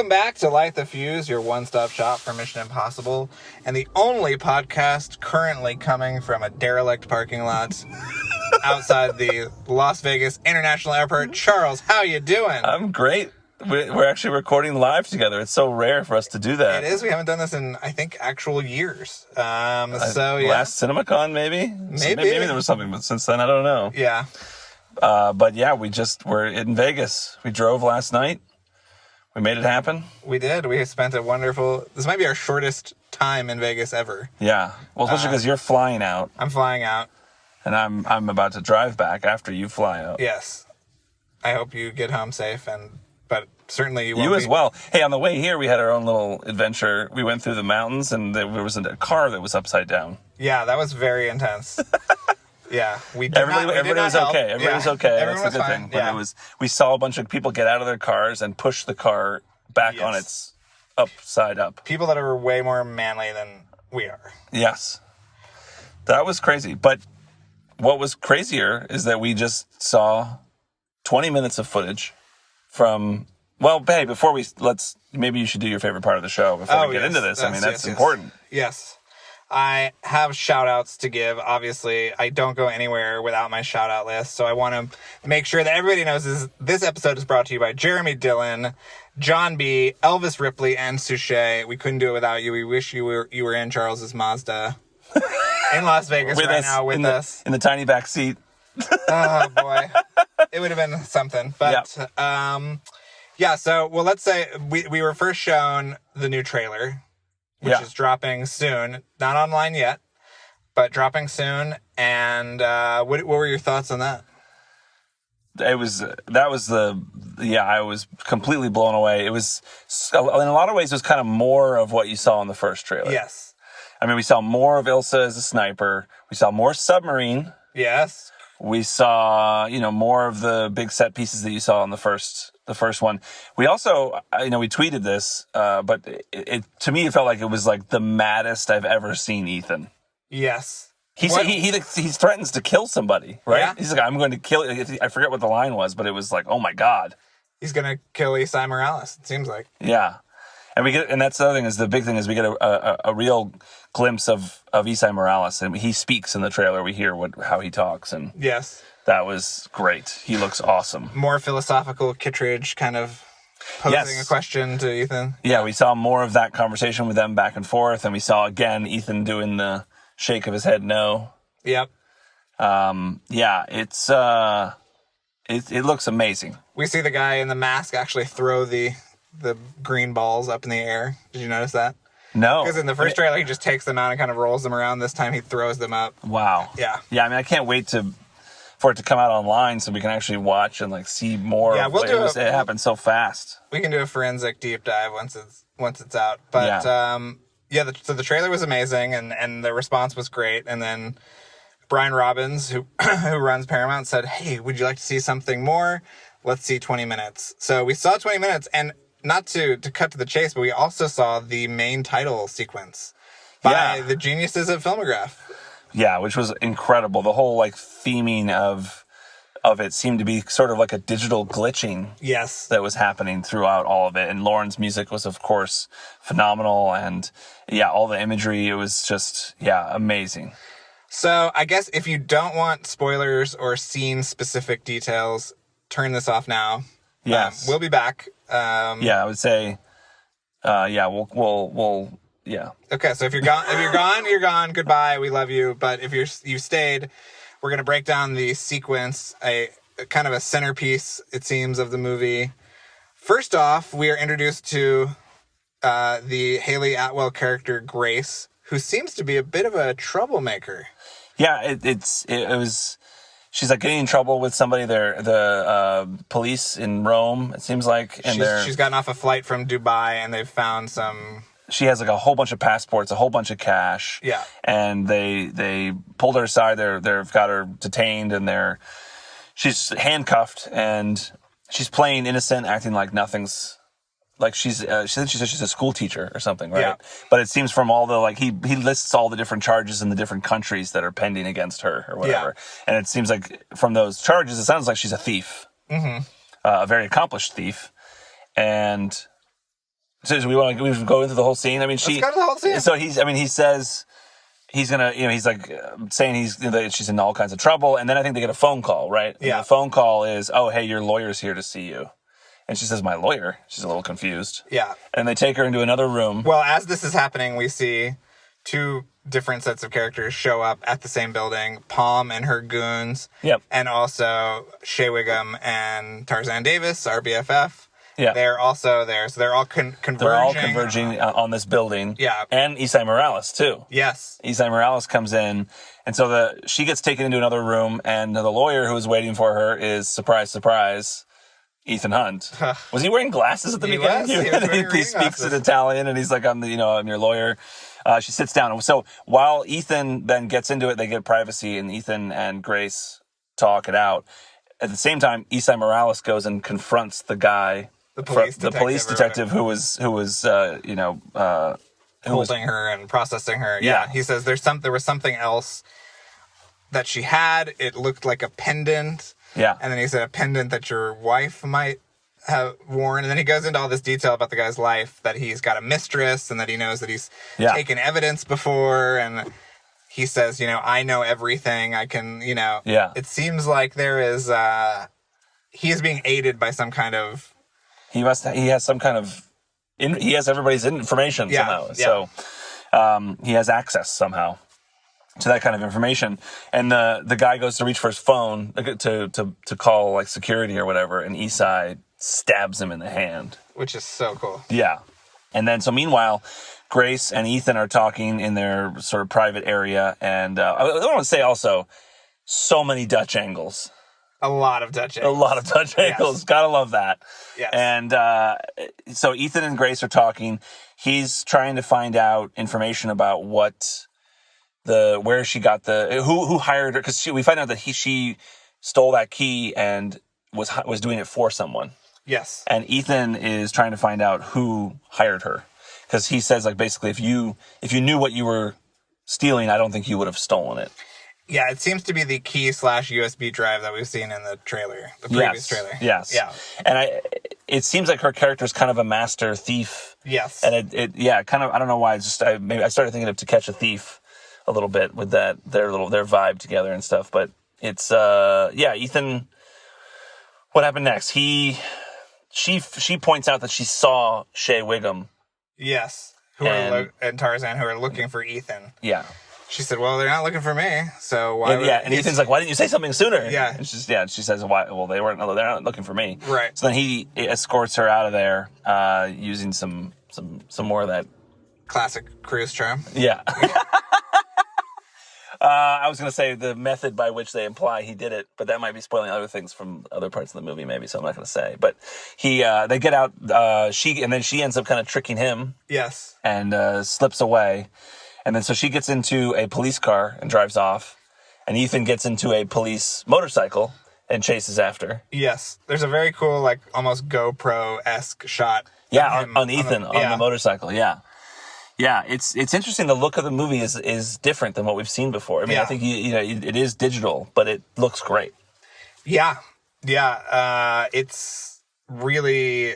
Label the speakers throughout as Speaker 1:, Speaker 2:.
Speaker 1: Welcome back to Light the Fuse, your one-stop shop for Mission Impossible, and the only podcast currently coming from a derelict parking lot outside the Las Vegas International Airport. Charles, how you doing?
Speaker 2: I'm great. We're actually recording live together. It's so rare for us to do that.
Speaker 1: It is. We haven't done this in, I think, actual years.
Speaker 2: Last CinemaCon, maybe? Maybe there was something, but since then, I don't know.
Speaker 1: Yeah.
Speaker 2: But yeah, we're in Vegas. We drove last night. We made it happen.
Speaker 1: We did. We spent this might be our shortest time in Vegas ever.
Speaker 2: Yeah. Well, especially because you're flying out.
Speaker 1: I'm flying out.
Speaker 2: And I'm about to drive back after you fly out.
Speaker 1: Yes. I hope you get home safe, but certainly you won't.
Speaker 2: You as well. Hey, on the way here, we had our own little adventure. We went through the mountains, and there was a car that was upside down.
Speaker 1: Yeah, that was very intense. Yeah,
Speaker 2: everybody was okay. Everybody was okay.
Speaker 1: Everyone
Speaker 2: That's a good thing. But we saw a bunch of people get out of their cars and push the car back on its upside up.
Speaker 1: People that are way more manly than we are.
Speaker 2: Yes. That was crazy. But what was crazier is that we just saw 20 minutes of footage from, well, hey, maybe you should do your favorite part of the show before we get into this. That's important.
Speaker 1: Yes. I have shout-outs to give. Obviously, I don't go anywhere without my shout-out list, so I want to make sure that everybody knows this episode is brought to you by Jeremy Dillon, John B., Elvis Ripley, and Suchet. We couldn't do it without you. We wish you were in Charles's Mazda in Las Vegas with us.
Speaker 2: In the tiny back seat.
Speaker 1: Oh, boy. It would have been something. But, let's say we were first shown the new trailer, which is dropping soon. Not online yet, but dropping soon. And what were your thoughts on that?
Speaker 2: I was completely blown away. It was, in a lot of ways, it was kind of more of what you saw in the first trailer.
Speaker 1: Yes.
Speaker 2: I mean, we saw more of Ilsa as a sniper. We saw more submarine.
Speaker 1: Yes.
Speaker 2: We saw, more of the big set pieces that you saw in the first one. We also, we tweeted this, but to me, it felt like it was like the maddest I've ever seen Ethan.
Speaker 1: Yes.
Speaker 2: He threatens to kill somebody, right? Yeah. He's like, I'm going to kill you. I forget what the line was, but it was like, oh my God.
Speaker 1: He's going to kill Isai Morales, it seems like.
Speaker 2: Yeah. And that's the other thing the big thing is we get a real glimpse of Isai Morales, and he speaks in the trailer. We hear how he talks, and
Speaker 1: yes,
Speaker 2: that was great. He looks awesome.
Speaker 1: More philosophical Kittredge kind of posing a question to Ethan.
Speaker 2: Yeah, we saw more of that conversation with them back and forth, and we saw again Ethan doing the shake of his head no.
Speaker 1: Yep.
Speaker 2: It's it looks amazing.
Speaker 1: We see the guy in the mask actually throw the green balls up in the air. Did you notice that?
Speaker 2: No.
Speaker 1: Because in the first trailer, he just takes them out and kind of rolls them around. This time, he throws them up.
Speaker 2: Wow.
Speaker 1: Yeah.
Speaker 2: Yeah, I can't wait for it to come out online so we can actually watch and see more. Yeah, it happened so fast.
Speaker 1: We can do a forensic deep dive once it's out. But so the trailer was amazing and the response was great. And then Brian Robbins, who runs Paramount, said, "Hey, would you like to see something more? Let's see 20 minutes." So we saw 20 minutes, and not to cut to the chase, but we also saw the main title sequence by the geniuses at Filmograph.
Speaker 2: Yeah, which was incredible. The whole theming of it seemed to be sort of like a digital glitching.
Speaker 1: Yes.
Speaker 2: That was happening throughout all of it. And Lauren's music was, of course, phenomenal. And all the imagery, it was just, amazing.
Speaker 1: So I guess if you don't want spoilers or scene-specific details, turn this off now.
Speaker 2: Yes.
Speaker 1: We'll be back.
Speaker 2: I would say, we'll.
Speaker 1: Okay, so if you're gone, you're gone. Goodbye. We love you. But if you stayed, we're going to break down the sequence, a kind of a centerpiece, it seems, of the movie. First off, we are introduced to the Haley Atwell character, Grace, who seems to be a bit of a troublemaker.
Speaker 2: Yeah, she's getting in trouble with somebody. The police in Rome, it seems like. And
Speaker 1: she's gotten off a flight from Dubai, and they've found some...
Speaker 2: She has a whole bunch of passports, a whole bunch of cash.
Speaker 1: Yeah.
Speaker 2: And they pulled her aside. They've got her detained, and she's handcuffed, and she's playing innocent, acting like nothing's... she said she's a school teacher or something, right? Yeah. But it seems from all the, he lists all the different charges in the different countries that are pending against her or whatever. Yeah. And it seems like from those charges, it sounds like she's a thief. Mm-hmm. A very accomplished thief. And So we want to go into the whole scene. I mean,
Speaker 1: Let's go to the whole scene.
Speaker 2: So he says he's gonna, he's like saying that she's in all kinds of trouble, and then I think they get a phone call, right?
Speaker 1: Yeah.
Speaker 2: And the phone call is, "Oh, hey, your lawyer's here to see you," and she says, "My lawyer?" She's a little confused.
Speaker 1: Yeah.
Speaker 2: And they take her into another room.
Speaker 1: Well, as this is happening, we see two different sets of characters show up at the same building. Palm and her goons.
Speaker 2: Yep.
Speaker 1: And also Shea Wiggum and Tarzan Davis, our BFF.
Speaker 2: Yeah.
Speaker 1: They're also there. So they're all converging.
Speaker 2: They're all converging on this building.
Speaker 1: Yeah.
Speaker 2: And Isai Morales, too.
Speaker 1: Yes.
Speaker 2: Isai Morales comes in, and so she gets taken into another room, and the lawyer who's waiting for her is, surprise, surprise, Ethan Hunt. Was he wearing glasses at the beginning?
Speaker 1: He was wearing
Speaker 2: he speaks
Speaker 1: glasses.
Speaker 2: in Italian, and he's like, I'm your lawyer. She sits down. So while Ethan then gets into it, they get privacy, and Ethan and Grace talk it out. At the same time, Isai Morales goes and confronts the guy, the police detective who was holding
Speaker 1: her and processing her.
Speaker 2: Yeah.
Speaker 1: He says there was something else that she had. It looked like a pendant.
Speaker 2: Yeah.
Speaker 1: And then he said a pendant that your wife might have worn. And then he goes into all this detail about the guy's life, that he's got a mistress and that he knows that he's taken evidence before. And he says, I know everything. I can,
Speaker 2: Yeah.
Speaker 1: It seems like there is, he is being aided by some kind of...
Speaker 2: He has some kind of... he has everybody's information somehow.
Speaker 1: Yeah.
Speaker 2: So he has access somehow to that kind of information. And the guy goes to reach for his phone to call like security or whatever, and Isai stabs him in the hand.
Speaker 1: Which is so cool.
Speaker 2: Yeah. And then, so meanwhile, Grace and Ethan are talking in their sort of private area. And I want to say also, so many Dutch angles.
Speaker 1: A lot of Dutch angles.
Speaker 2: A lot of Dutch angles.
Speaker 1: Yes.
Speaker 2: Gotta love that.
Speaker 1: Yes.
Speaker 2: And so Ethan and Grace are talking. He's trying to find out information about where she got who hired her, because we find out that she stole that key and was doing it for someone.
Speaker 1: Yes.
Speaker 2: And Ethan is trying to find out who hired her, because he says, like, basically, if you knew what you were stealing, I don't think you would have stolen it.
Speaker 1: Yeah, it seems to be the key / USB drive that we've seen in the trailer, the previous trailer.
Speaker 2: Yes.
Speaker 1: Yeah.
Speaker 2: And it seems like her character is kind of a master thief.
Speaker 1: Yes.
Speaker 2: And it kind of, I don't know why, maybe I started thinking of To Catch a Thief a little bit with their vibe together and stuff. But it's Ethan. What happened next? She points out that she saw Shea Wiggum.
Speaker 1: Yes. And Tarzan, who are looking for Ethan.
Speaker 2: Yeah.
Speaker 1: She said, "Well, they're not looking for me, so why?"
Speaker 2: And Ethan's like, "Why didn't you say something sooner?"
Speaker 1: Yeah.
Speaker 2: And she says, "Why? Well, they're not looking for me."
Speaker 1: Right.
Speaker 2: So then he escorts her out of there, using some more of that
Speaker 1: classic cruise charm.
Speaker 2: Yeah. I was going to say the method by which they imply he did it, but that might be spoiling other things from other parts of the movie, maybe. So I'm not going to say. But they get out. She ends up kind of tricking him.
Speaker 1: Yes.
Speaker 2: And slips away. And then so she gets into a police car and drives off. And Ethan gets into a police motorcycle and chases after.
Speaker 1: Yes. There's a very cool, like, almost GoPro-esque shot.
Speaker 2: Yeah, on Ethan, on the motorcycle, yeah. Yeah, it's interesting. The look of the movie is different than what we've seen before. I mean, I think, it is digital, but it looks great.
Speaker 1: Yeah. Yeah. It's really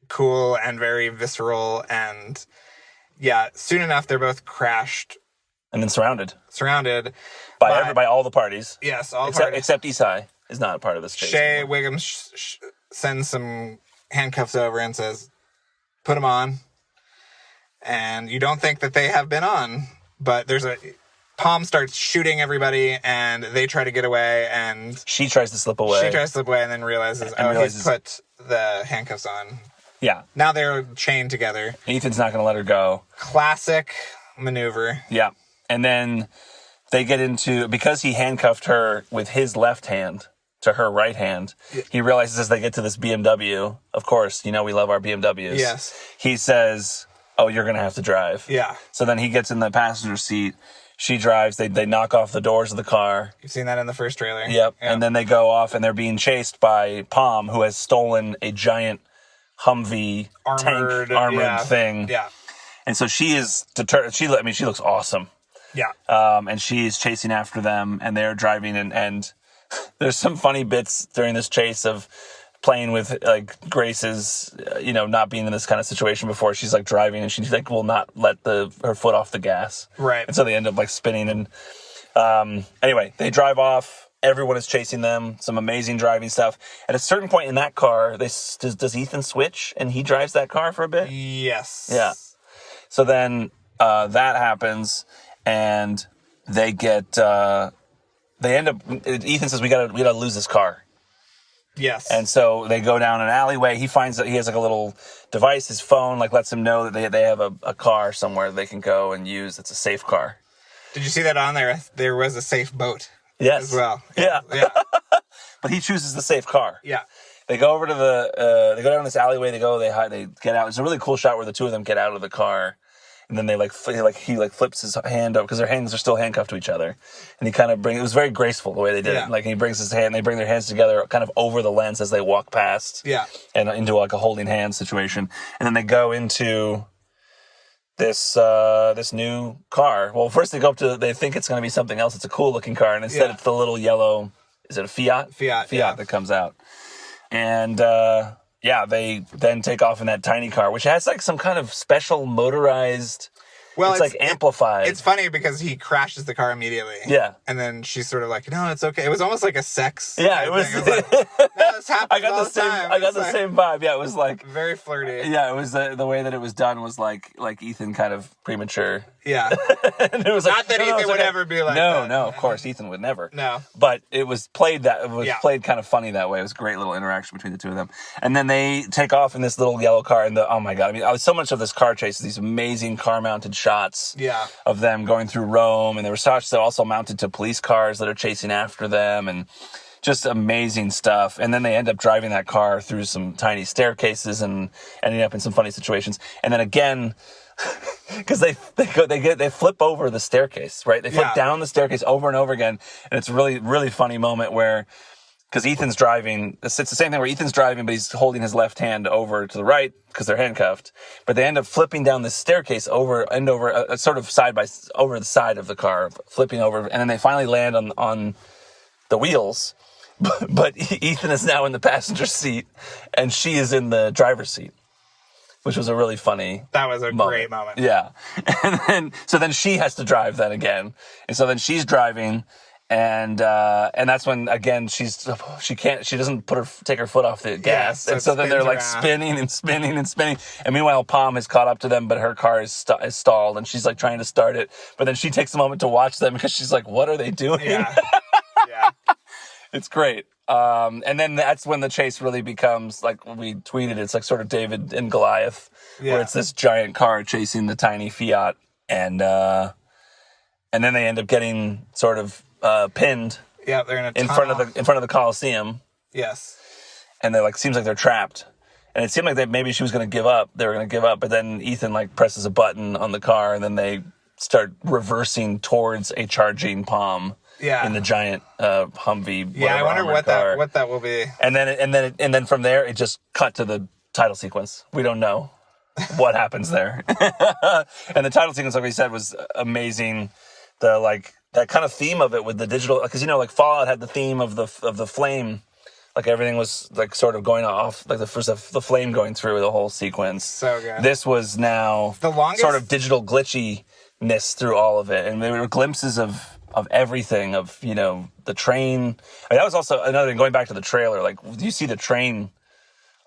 Speaker 1: cool and very visceral, and... Yeah, soon enough, they're both crashed.
Speaker 2: And then surrounded. By all the parties.
Speaker 1: Yes, all the parties.
Speaker 2: Except Isai is not a part of this chase.
Speaker 1: Shea Wiggum sends some handcuffs over and says, put them on. And you don't think that they have been on, but Palm starts shooting everybody, and they try to get away, and...
Speaker 2: She tries to slip away.
Speaker 1: And then realizes he's put the handcuffs on.
Speaker 2: Yeah.
Speaker 1: Now they're chained together.
Speaker 2: Ethan's not going to let her go.
Speaker 1: Classic maneuver.
Speaker 2: Yeah. And then they get into, because he handcuffed her with his left hand to her right hand, he realizes as they get to this BMW, of course, we love our BMWs.
Speaker 1: Yes.
Speaker 2: He says, "Oh, you're going to have to drive."
Speaker 1: Yeah.
Speaker 2: So then he gets in the passenger seat. She drives. They knock off the doors of the car.
Speaker 1: You've seen that in the first trailer.
Speaker 2: Yep. And then they go off, and they're being chased by Palm, who has stolen a giant Humvee armored thing.
Speaker 1: Yeah.
Speaker 2: And so she is determined. She looks awesome.
Speaker 1: Yeah.
Speaker 2: And she's chasing after them, and they're driving, and there's some funny bits during this chase of playing with like Grace's, not being in this kind of situation before. She's like driving and she like will not let her foot off the gas.
Speaker 1: Right.
Speaker 2: And so they end up like spinning and anyway, they drive off. Everyone is chasing them. Some amazing driving stuff. At a certain point in that car, does Ethan switch and he drives that car for a bit?
Speaker 1: Yes.
Speaker 2: Yeah. So then that happens and they end up. Ethan says we gotta lose this car.
Speaker 1: Yes.
Speaker 2: And so they go down an alleyway. He finds that he has like a little device. His phone like lets him know that they have a car somewhere they can go and use. It's a safe car.
Speaker 1: Did you see that on there? There was a safe boat.
Speaker 2: Yes.
Speaker 1: As well.
Speaker 2: Yeah.
Speaker 1: Yeah.
Speaker 2: But he chooses the safe car.
Speaker 1: Yeah.
Speaker 2: They go over to they go down this alleyway. They get out. It's a really cool shot where the two of them get out of the car. And then he flips his hand up because their hands are still handcuffed to each other. And he kind of it was very graceful the way they did it. Like he brings his hand, they bring their hands together kind of over the lens as they walk past.
Speaker 1: Yeah.
Speaker 2: And into like a holding hand situation. And then they go into this new car. Well, first they think it's going to be something else. It's a cool looking car. And instead it's the little yellow, is it a Fiat?
Speaker 1: Fiat
Speaker 2: that comes out. And, they then take off in that tiny car, which has like some kind of special motorized. Well, it's like amplified.
Speaker 1: It's funny because he crashes the car immediately.
Speaker 2: Yeah.
Speaker 1: And then she's sort of like, no, it's okay. It was almost like a sex.
Speaker 2: Yeah, it was.
Speaker 1: Thing. It was like, no, this happens
Speaker 2: I got
Speaker 1: all
Speaker 2: the same.
Speaker 1: time.
Speaker 2: I got the same vibe. Yeah, it was like
Speaker 1: very flirty.
Speaker 2: Yeah, it was the way that it was done was like Ethan kind of premature.
Speaker 1: Yeah.
Speaker 2: And it was
Speaker 1: not that Ethan would ever be like that.
Speaker 2: No, of course Ethan would never.
Speaker 1: No.
Speaker 2: But it was played played kind of funny that way. It was a great little interaction between the two of them. And then they take off in this little yellow car and oh my god, I mean, so much of this car chase, these amazing car mounted shots of them going through Rome, and there were shots that also mounted to police cars that are chasing after them and just amazing stuff. And then they end up driving that car through some tiny staircases and ending up in some funny situations. And then again, because they flip over the staircase, right? They flip down the staircase over and over again, and it's a really, really funny moment where, because Ethan's driving, it's the same thing where Ethan's driving, but he's holding his left hand over to the right because they're handcuffed. But they end up flipping down this staircase over sort of over the side of the car, flipping over, and then they finally land on the wheels. But Ethan is now in the passenger seat, and she is in the driver's seat, which was a really funny.
Speaker 1: That was a great moment.
Speaker 2: Yeah, and then she has to drive then again, and so then she's driving, and that's when again she doesn't take her foot off the gas, and so then they're like spinning and spinning and spinning, and meanwhile Palm has caught up to them, but her car is stalled, and she's like trying to start it, but then she takes a moment to watch them because she's like, what are they doing?
Speaker 1: Yeah. Yeah.
Speaker 2: It's great. And then that's when the chase really becomes, like we tweeted, it's like sort of David and Goliath, where it's this giant car chasing the tiny Fiat, and then they end up getting sort of pinned.
Speaker 1: Yeah, they're
Speaker 2: in front of the Coliseum.
Speaker 1: Yes.
Speaker 2: And they're like, seems like they're trapped. And it seemed like maybe she was going to give up. They were going to give up, but then Ethan like presses a button on the car, and then they start reversing towards a charging Palm.
Speaker 1: Yeah.
Speaker 2: In the giant Humvee.
Speaker 1: Yeah, I wonder what that will be.
Speaker 2: And then from there it just cut to the title sequence. We don't know what happens there. And the title sequence, like we said, was amazing. That kind of theme of it with the digital, because like Fallout had the theme of the flame, like everything was like sort of going off, like the flame going through the whole sequence.
Speaker 1: So good.
Speaker 2: This was now
Speaker 1: the longest
Speaker 2: sort of digital glitchiness through all of it, and there were glimpses of everything, of the train. I mean, that was also another thing, going back to the trailer, like you see the train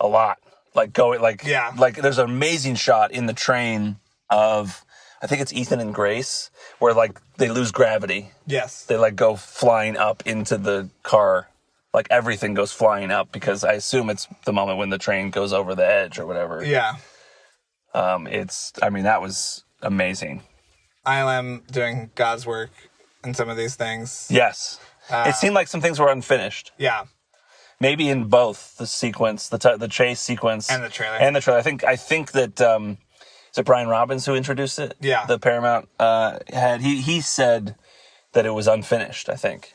Speaker 2: a lot, like there's an amazing shot in the train of, I think it's Ethan and Grace, where like they lose gravity.
Speaker 1: Yes. They
Speaker 2: like go flying up into the car, like everything goes flying up, because I assume it's the moment when the train goes over the edge or whatever.
Speaker 1: Yeah.
Speaker 2: That was amazing.
Speaker 1: ILM doing God's work in some of these things.
Speaker 2: Yes. It seemed like some things were unfinished.
Speaker 1: Yeah.
Speaker 2: Maybe in both the sequence, the chase sequence.
Speaker 1: And the trailer.
Speaker 2: I think that, is it Brian Robbins who introduced it?
Speaker 1: Yeah.
Speaker 2: The Paramount had. He said that it was unfinished, I think.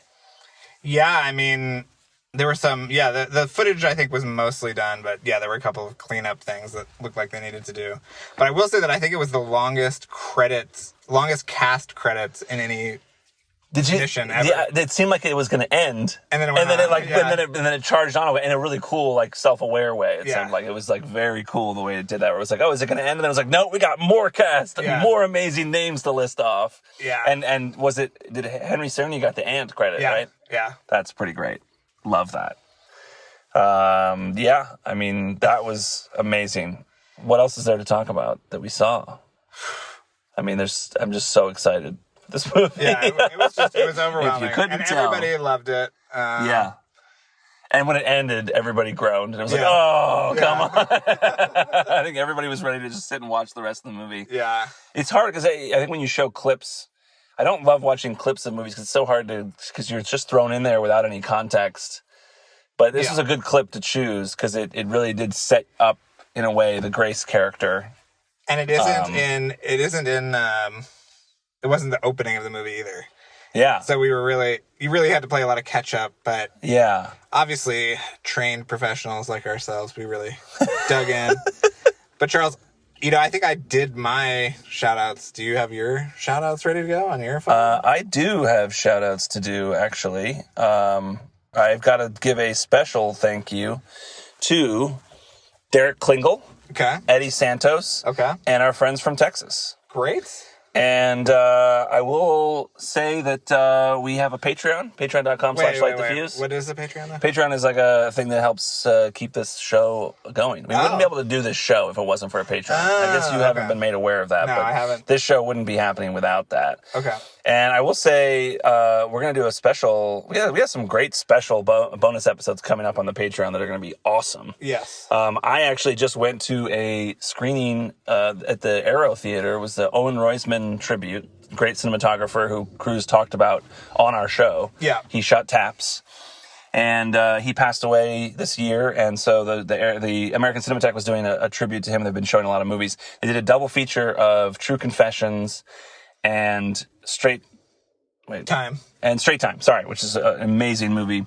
Speaker 1: Yeah, I mean, there were some, the footage I think was mostly done, but yeah, there were a couple of cleanup things that looked like they needed to do. But I will say that I think it was the longest cast credits in any mission ever.
Speaker 2: Yeah, it seemed like it was going to end,
Speaker 1: and then it went on,
Speaker 2: and then it charged on in a really cool, like self-aware way. It sounded like it was like very cool the way it did that. Where it was like, oh, is it going to end? And then it was like, no, we got more cast, more amazing names to list off.
Speaker 1: Yeah,
Speaker 2: and did Henry Cerny got the ant credit? Right?
Speaker 1: Yeah,
Speaker 2: that's pretty great. Love that. Yeah, I mean that was amazing. What else is there to talk about that we saw? I mean, I'm just so excited. This movie.
Speaker 1: Yeah, it was overwhelming.
Speaker 2: If you couldn't
Speaker 1: and
Speaker 2: tell.
Speaker 1: Everybody loved it.
Speaker 2: Yeah. And when it ended, everybody groaned. And it was like, oh, come on. I think everybody was ready to just sit and watch the rest of the movie.
Speaker 1: Yeah.
Speaker 2: It's hard because I think when you show clips, I don't love watching clips of movies because it's so hard because you're just thrown in there without any context. But this was a good clip to choose because it really did set up, in a way, the Grace character.
Speaker 1: And it wasn't the opening of the movie either.
Speaker 2: Yeah.
Speaker 1: So you really had to play a lot of catch up, but obviously trained professionals like ourselves, we really dug in. But Charles, I think I did my shout outs. Do you have your shout outs ready to go on your phone?
Speaker 2: I do have shout outs to do, actually. I've got to give a special thank you to Derek Klingel, Eddie Santos, and our friends from Texas.
Speaker 1: Great.
Speaker 2: And I will say that we have a Patreon, patreon.com/LightTheFuse.
Speaker 1: What is the Patreon though?
Speaker 2: Patreon is like a thing that helps keep this show going. We wouldn't be able to do this show if it wasn't for a Patreon. I guess you haven't been made aware of that.
Speaker 1: No,
Speaker 2: but
Speaker 1: I haven't.
Speaker 2: This show wouldn't be happening without that.
Speaker 1: Okay.
Speaker 2: And I will say we're going to do a special... We have some great special bonus episodes coming up on the Patreon that are going to be awesome.
Speaker 1: Yes.
Speaker 2: I actually just went to a screening at the Aero Theater. It was the Owen Roizman tribute, great cinematographer who Cruz talked about on our show.
Speaker 1: Yeah.
Speaker 2: He shot Taps. And he passed away this year, and so the American Cinematheque was doing a tribute to him. They've been showing a lot of movies. They did a double feature of True Confessions and Straight Time, sorry, which is an amazing movie.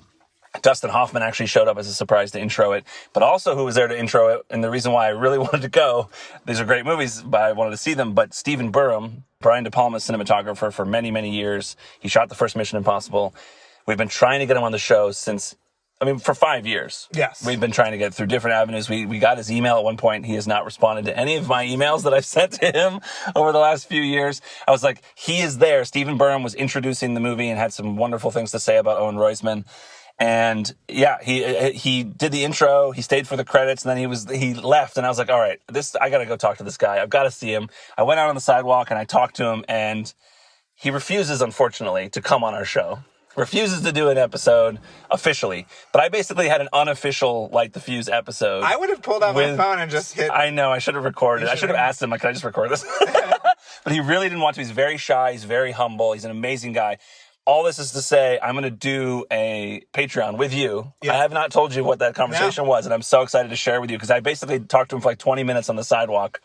Speaker 2: Dustin Hoffman actually showed up as a surprise to intro it, but also who was there to intro it, and the reason why I really wanted to go, these are great movies, but I wanted to see them, but Stephen Burham, Brian De Palma's cinematographer for many, many years. He shot the first Mission Impossible. We've been trying to get him on the show for 5 years.
Speaker 1: Yes.
Speaker 2: We've been trying to get through different avenues. We got his email at one point. He has not responded to any of my emails that I've sent to him over the last few years. I was like, he is there. Stephen Burham was introducing the movie and had some wonderful things to say about Owen Roizman. And yeah, he did the intro, he stayed for the credits, and then he left, and I was like, all right, I gotta go talk to this guy. I've got to see him. I went out on the sidewalk and I talked to him, and he refuses, unfortunately, to come on our show. Refuses to do an episode officially. But I basically had an unofficial Light the Fuse episode.
Speaker 1: I would have pulled out my phone and just hit...
Speaker 2: I know, I should have recorded. I should have asked him, can I just record this? But he really didn't want to. He's very shy. He's very humble. He's an amazing guy. All this is to say, I'm going to do a Patreon with you. Yeah. I have not told you what that conversation was, and I'm so excited to share with you because I basically talked to him for like 20 minutes on the sidewalk,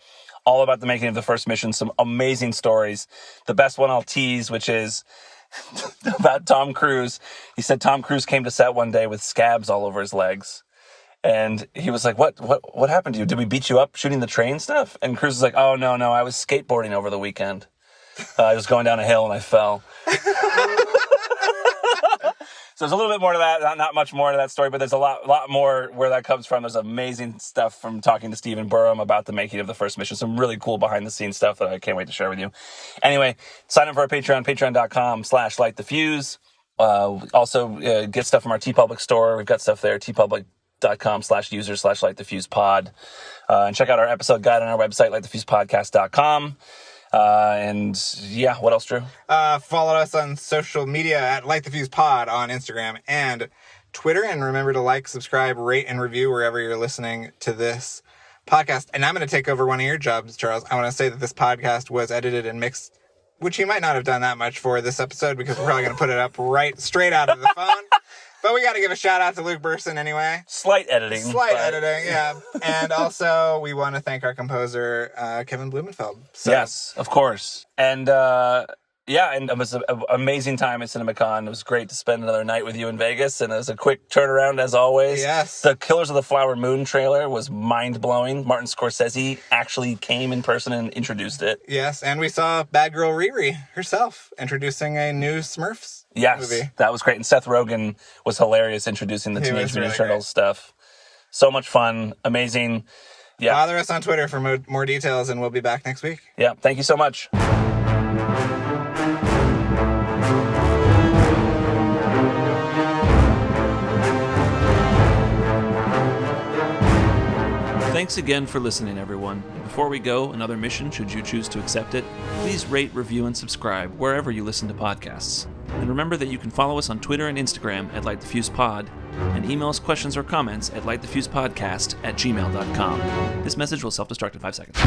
Speaker 2: all about the making of the first mission, some amazing stories. The best one I'll tease, which is about Tom Cruise. He said Tom Cruise came to set one day with scabs all over his legs. And he was like, what happened to you? Did we beat you up shooting the train stuff? And Cruise was like, oh, no, I was skateboarding over the weekend. I was going down a hill and I fell. So there's a little bit more to that, not much more to that story, but there's a lot more where that comes from. There's amazing stuff from talking to Stephen Burham about the making of the first mission. Some really cool behind-the-scenes stuff that I can't wait to share with you. Anyway, sign up for our Patreon, patreon.com/LightTheFuse. Also, get stuff from our TeePublic store. We've got stuff there, tpublic.com/user/LightTheFusePod. And check out our episode guide on our website, lightthefusepodcast.com. And yeah, what else, Drew?
Speaker 1: Follow us on social media at LightTheFusePod on Instagram and Twitter. And remember to like, subscribe, rate, and review wherever you're listening to this podcast. And I'm going to take over one of your jobs, Charles. I want to say that this podcast was edited and mixed, which you might not have done that much for this episode because we're probably going to put it up straight out of the phone. But we got to give a shout out to Luke Burson anyway.
Speaker 2: Slight editing,
Speaker 1: yeah. And also, we want to thank our composer, Kevin Blumenfeld. So.
Speaker 2: Yes, of course. And Yeah, and it was an amazing time at CinemaCon. It was great to spend another night with you in Vegas, and it was a quick turnaround as always.
Speaker 1: Yes.
Speaker 2: The Killers of the Flower Moon trailer was mind-blowing. Martin Scorsese actually came in person and introduced it.
Speaker 1: Yes, and we saw Bad Girl Riri herself introducing a new Smurfs movie.
Speaker 2: That was great. And Seth Rogen was hilarious introducing the Teenage Mutant Ninja Turtles stuff. So much fun. Amazing. Yeah.
Speaker 1: Bother us on Twitter for more details, and we'll be back next week.
Speaker 2: Yeah, thank you so much. Thanks again for listening, everyone. Before we go, another mission, should you choose to accept it, please rate, review, and subscribe wherever you listen to podcasts. And remember that you can follow us on Twitter and Instagram at LightTheFusePod, and email us questions or comments at lightthefusepodcast@gmail.com. This message will self-destruct in 5 seconds.